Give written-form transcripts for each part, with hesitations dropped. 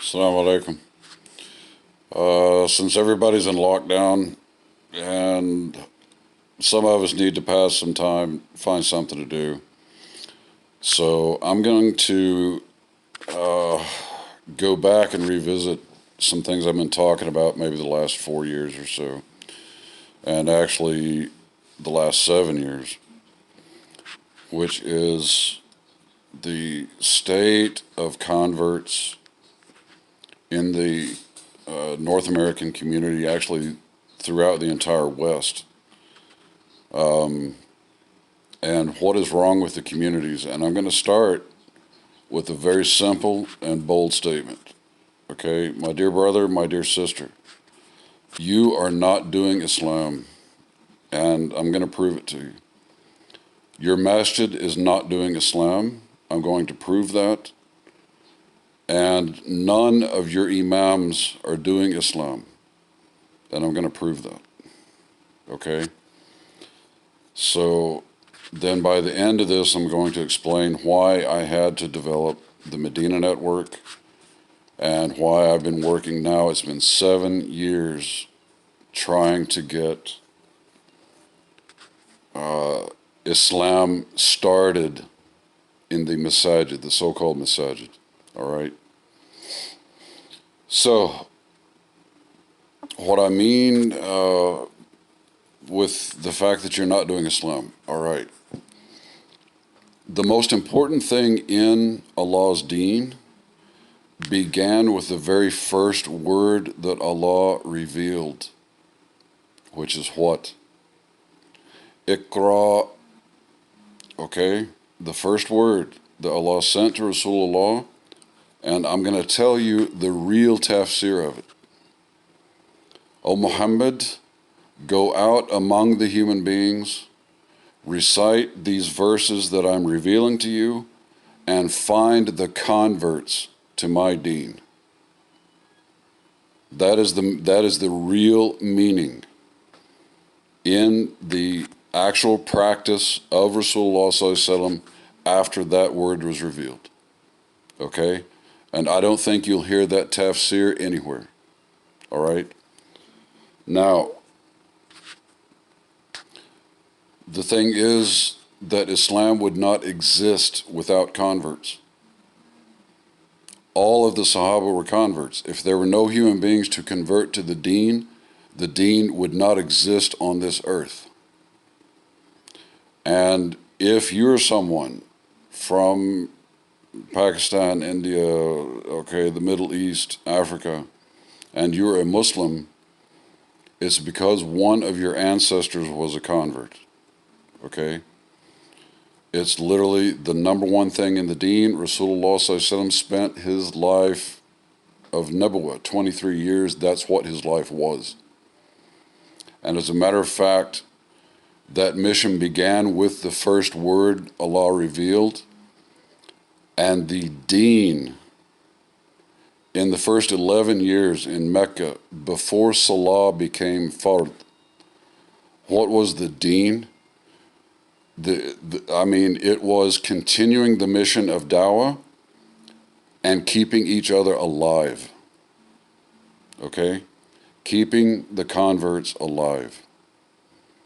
Assalamu alaikum. Since everybody's in lockdown and some of us need to pass some time, find something to do. So I'm going to go back and revisit some things I've been talking about maybe the last 4 years or so, and actually the last 7 years, which is the state of converts in the North American community, actually throughout the entire West, and what is wrong with the communities. And I'm going to start with a very simple and bold statement. Okay, my dear brother, my dear sister, you are not doing Islam, and I'm going to prove it to you. Your masjid is not doing Islam. I'm going to prove that. And none of your imams are doing Islam, and I'm going to prove that. Okay? So then by the end of this, I'm going to explain why I had to develop the Medina Network and why I've been working now. It's been 7 years trying to get Islam started in the masaajid, the so-called masaajid. All right? So what I mean with the fact that you're not doing Islam, all right. The most important thing in Allah's deen began with the very first word that Allah revealed, which is what? Iqra. Okay? The first word that Allah sent to Rasulullah, and I'm going to tell you the real tafsir of it. O Muhammad, go out among the human beings, recite these verses that I'm revealing to you, and find the converts to my deen. That is the real meaning in the actual practice of Rasulullah ﷺ after that word was revealed. Okay? And I don't think you'll hear that tafsir anywhere. All right? Now, the thing is that Islam would not exist without converts. All of the Sahaba were converts. If there were no human beings to convert to the deen would not exist on this earth. And if you're someone from Pakistan, India, okay, the Middle East, Africa, and you're a Muslim, it's because one of your ancestors was a convert, okay? It's literally the number one thing in the deen. Rasulullah ﷺ spent his life of Nubuwwah, 23 years, that's what his life was. And as a matter of fact, that mission began with the first word Allah revealed, and the deen in the first 11 years in Mecca, before Salah became fard, what was the deen? It was continuing the mission of dawah and keeping each other alive. Okay? Keeping the converts alive.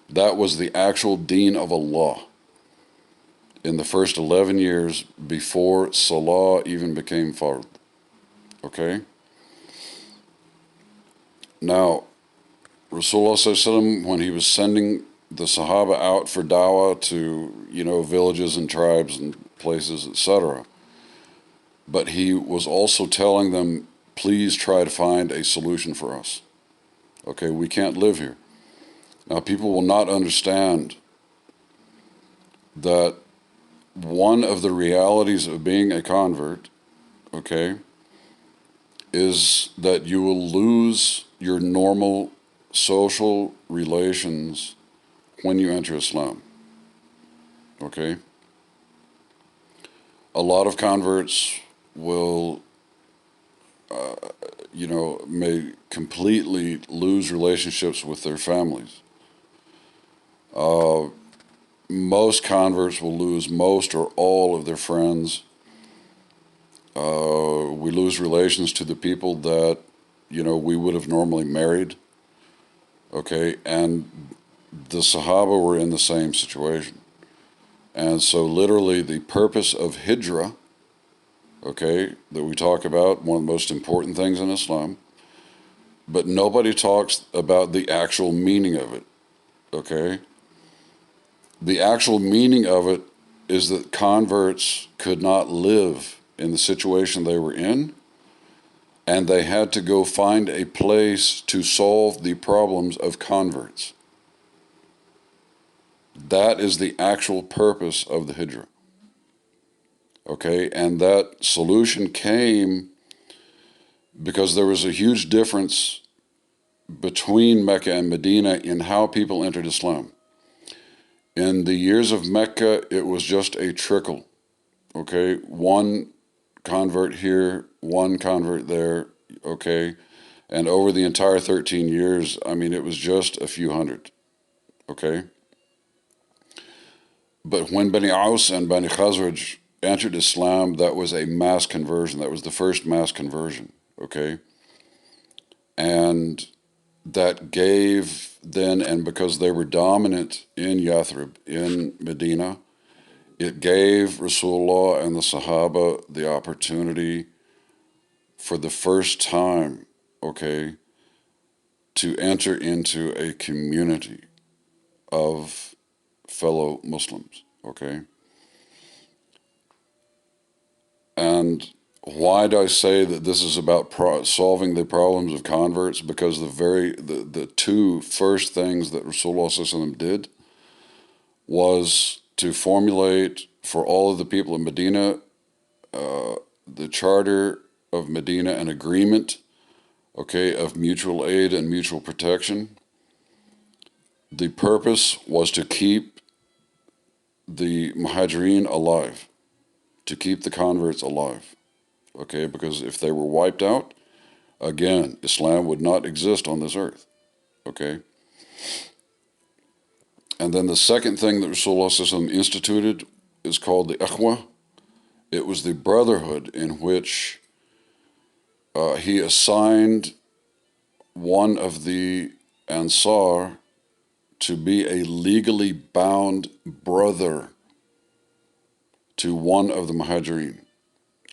That was the actual deen of Allah in the first 11 years before Salah even became fard. Okay? Now, Rasulullah ﷺ, when he was sending the Sahaba out for dawah to, villages and tribes and places, etc., but he was also telling them, please try to find a solution for us. Okay, we can't live here. Now, people will not understand that one of the realities of being a convert, okay, is that you will lose your normal social relations when you enter Islam. Okay? A lot of converts will, may completely lose relationships with their families. Most converts will lose most or all of their friends we lose relations to the people that, we would have normally married. Okay, and the Sahaba were in the same situation. And so literally the purpose of hijrah, okay, that we talk about, one of the most important things in Islam, but nobody talks about the actual meaning of it, okay? The actual meaning of it is that converts could not live in the situation they were in, and they had to go find a place to solve the problems of converts. That is the actual purpose of the hijrah. Okay, and that solution came because there was a huge difference between Mecca and Medina in how people entered Islam. In the years of Mecca, it was just a trickle. Okay, one convert here, one convert there, okay, and over the entire 13 years, I mean, it was just a few hundred, okay? But when Bani Aus and Bani Khazraj entered Islam, that was a mass conversion. That was the first mass conversion, okay? And that gave then, and because they were dominant in Yathrib, in Medina, it gave Rasulullah and the Sahaba the opportunity for the first time, okay, to enter into a community of fellow Muslims, okay? And why do I say that this is about solving the problems of converts? Because the two first things that Rasulullah ﷺ did was to formulate for all of the people in Medina the charter of Medina, an agreement, okay, of mutual aid and mutual protection. The purpose was to keep the Muhajirin alive, to keep the converts alive, okay, because if they were wiped out, again, Islam would not exist on this earth, okay? And then the second thing that Rasulullah ﷺ instituted is called the Akhwa. It was the brotherhood in which he assigned one of the Ansar to be a legally bound brother to one of the Muhajirin,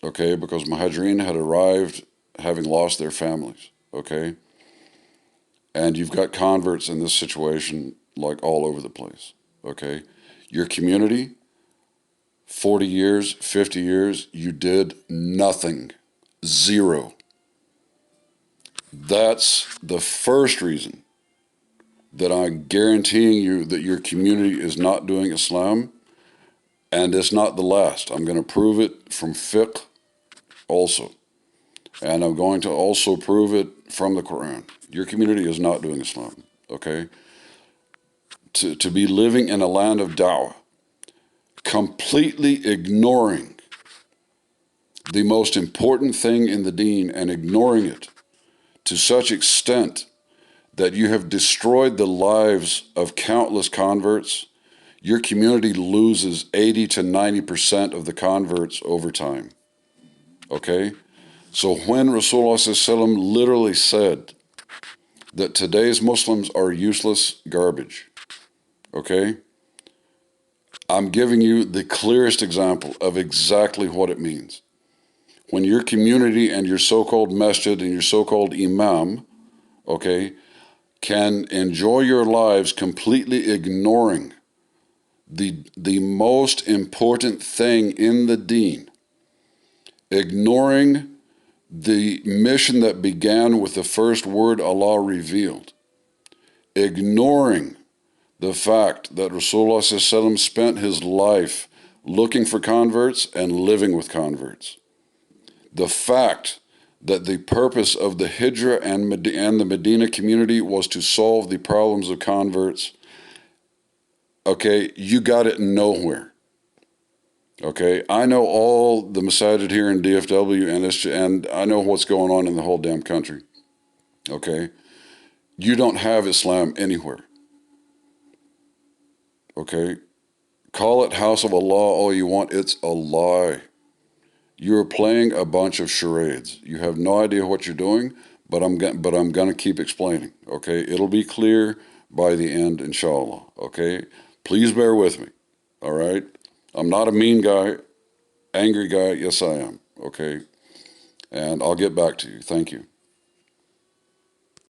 okay? Because Muhajirin had arrived having lost their families, okay? And you've got converts in this situation like all over the place, okay? Your community, 40 years, 50 years, you did nothing, zero. That's the first reason that I'm guaranteeing you that your community is not doing Islam, and it's not the last. I'm going to prove it from fiqh also, and I'm going to also prove it from the Quran. Your community is not doing Islam, okay? To be living in a land of da'wah, completely ignoring the most important thing in the deen and ignoring it to such extent that you have destroyed the lives of countless converts, your community loses 80 to 90% of the converts over time. Okay? So when Rasulullah ﷺ literally said that today's Muslims are useless garbage, okay? I'm giving you the clearest example of exactly what it means. When your community and your so-called masjid and your so-called imam, okay, can enjoy your lives completely ignoring the most important thing in the deen, ignoring the mission that began with the first word Allah revealed, ignoring the fact that Rasulullah ﷺ spent his life looking for converts and living with converts, the fact that the purpose of the Hijrah and the Medina community was to solve the problems of converts, okay, you got it nowhere. Okay, I know all the masaajid here in DFW, and I know what's going on in the whole damn country. Okay, you don't have Islam anywhere. Okay, call it House of Allah all you want, it's a lie. You're playing a bunch of charades. You have no idea what you're doing, but I'm gonna keep explaining. Okay, it'll be clear by the end, inshallah. Okay, please bear with me. All right, I'm not a mean guy, angry guy. Yes, I am. Okay, and I'll get back to you. Thank you.